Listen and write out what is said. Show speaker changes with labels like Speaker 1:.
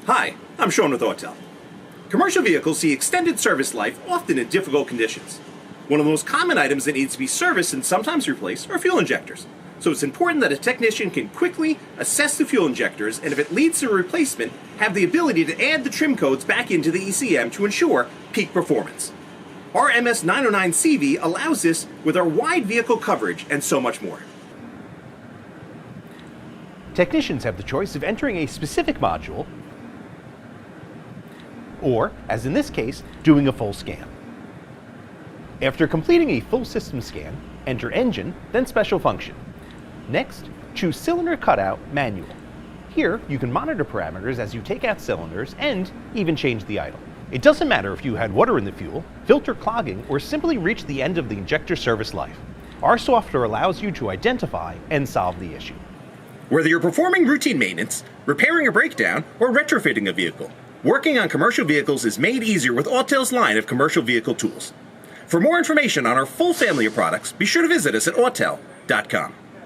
Speaker 1: Hi, I'm Sean with Autel. Commercial vehicles see extended service life often in difficult conditions. One of the most common items that needs to be serviced and sometimes replaced are fuel injectors. So it's important that a technician can quickly assess the fuel injectors and if it leads to a replacement, have the ability to add the trim codes back into the ECM to ensure peak performance. Our MS909CV allows this with our wide vehicle coverage and so much more.
Speaker 2: Technicians have the choice of entering a specific module or, as in this case, doing a full scan. After completing a full system scan, enter engine, then special function. Next, choose cylinder cutout manual. Here, you can monitor parameters as you take out cylinders and even change the idle. It doesn't matter if you had water in the fuel, filter clogging, or simply reached the end of the injector service life. Our software allows you to identify and solve the issue.
Speaker 1: Whether you're performing routine maintenance, repairing a breakdown, or retrofitting a vehicle, working on commercial vehicles is made easier with Autel's line of commercial vehicle tools. For more information on our full family of products, be sure to visit us at autel.com.